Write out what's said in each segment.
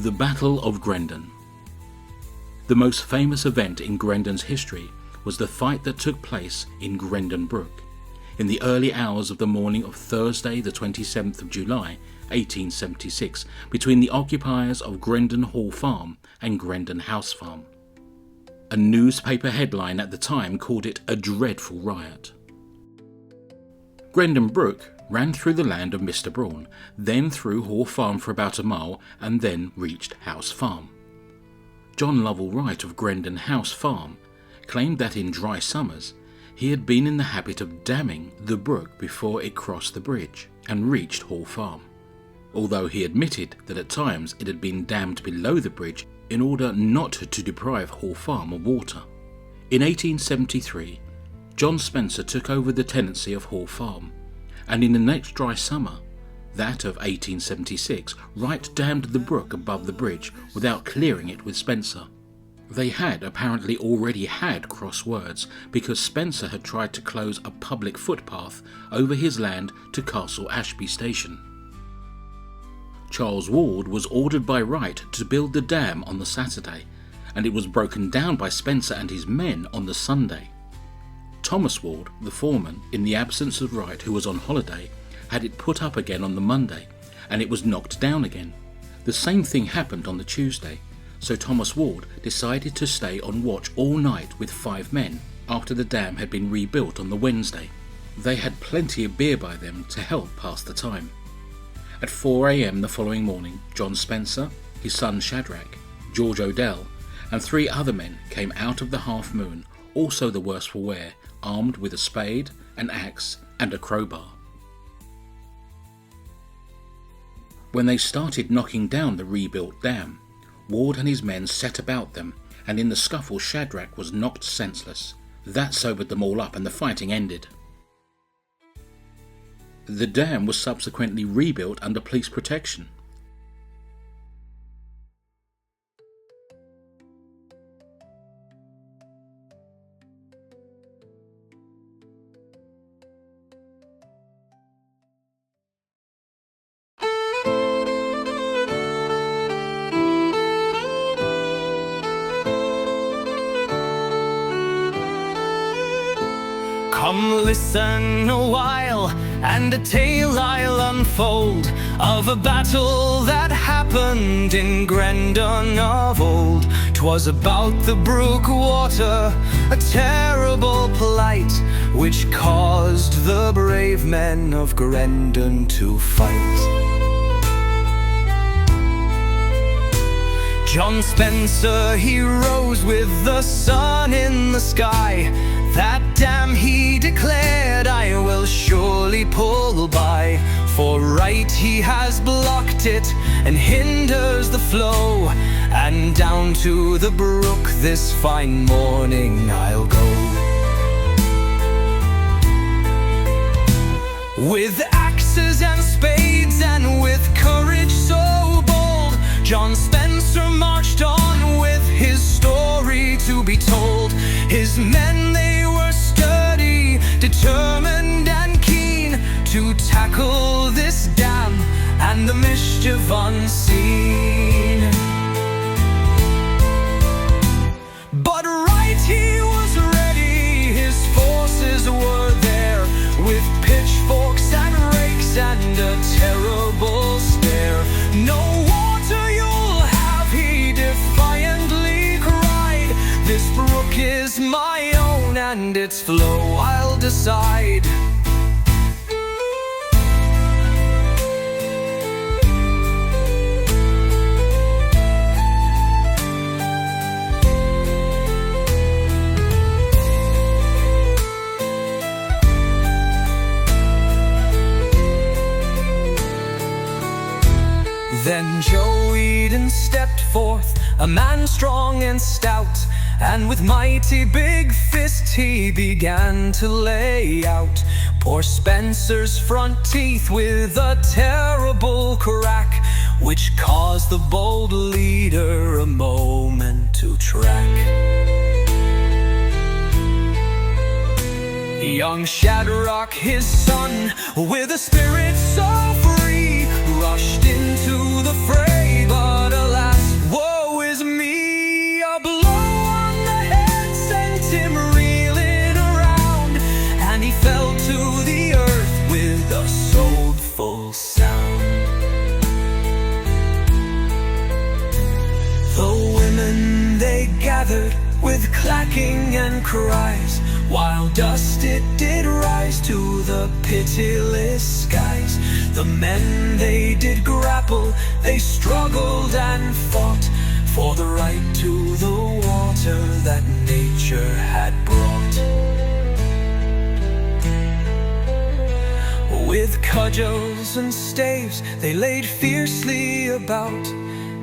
The Battle of Grendon. The most famous event in Grendon's history was the fight that took place in Grendon Brook in the early hours of the morning of Thursday the 27th of July 1876 between the occupiers of Grendon Hall Farm and Grendon House Farm. A newspaper headline at the time called it a dreadful riot. Grendon Brook ran through the land of Mr. Braun, then through Hall Farm for about a mile and then reached House Farm. John Lovell Wright of Grendon House Farm claimed that in dry summers he had been in the habit of damming the brook before it crossed the bridge and reached Hall Farm, although he admitted that at times it had been dammed below the bridge in order not to deprive Hall Farm of water. In 1873, John Spencer took over the tenancy of Hall Farm, and in the next dry summer, that of 1876, Wright dammed the brook above the bridge without clearing it with Spencer. They had apparently already had cross words because Spencer had tried to close a public footpath over his land to Castle Ashby Station. Charles Ward was ordered by Wright to build the dam on the Saturday, and it was broken down by Spencer and his men on the Sunday. Thomas Ward, the foreman, in the absence of Wright, who was on holiday, had it put up again on the Monday, and it was knocked down again. The same thing happened on the Tuesday, so Thomas Ward decided to stay on watch all night with 5 men after the dam had been rebuilt on the Wednesday. They had plenty of beer by them to help pass the time. At 4 a.m. the following morning, John Spencer, his son Shadrach, George Odell, and 3 other men came out of the Half Moon, also the worse for wear, armed with a spade, an axe, and a crowbar. When they started knocking down the rebuilt dam, Ward and his men set about them, and in the scuffle Shadrach was knocked senseless. That sobered them all up and the fighting ended. The dam was subsequently rebuilt under police protection. Come listen a while, and a tale I'll unfold of a battle that happened in Grendon of old. 'Twas about the brook water, a terrible plight, which caused the brave men of Grendon to fight. John Spencer, he rose with the sun in the sky. That dam, he declared, I will surely pull by, for right he has blocked it and hinders the flow, and down to the brook this fine morning I'll go. With axes and spades and with courage so bold, John Spencer marched on with his story to be told. His men, they were sturdy, determined and keen to tackle this dam and the mischief unseen. But right he was ready, his forces were there, with pitchforks and rakes and a terrible stare. No water you'll have, he defiantly cried. This brook is my own, and its flow I'll decide. Then Joe Eden stepped forth, a man strong and stout, and with mighty big fists he began to lay out poor Spencer's front teeth with a terrible crack, which caused the bold leader a moment to track. Young Shadrach, his son, with a spirit so free, rushed into the fray, but alas, Now dust it did rise to the pitiless skies. The men they did grapple, they struggled and fought for the right to the water that nature had brought. With cudgels and staves they laid fiercely about,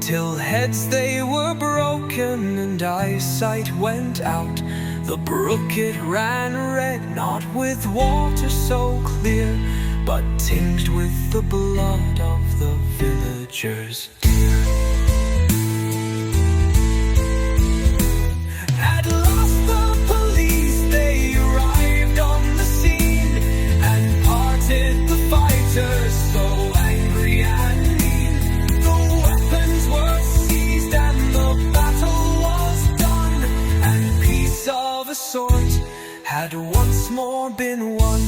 till heads they were broken and eyesight went out. The brook it ran red, not with water so clear, but tinged with the blood of the villagers dear. At last the police they arrived on the scene, and parted the fighters so angry and mean. The weapons were seized and the battle was done, and peace of a sort had once more been won.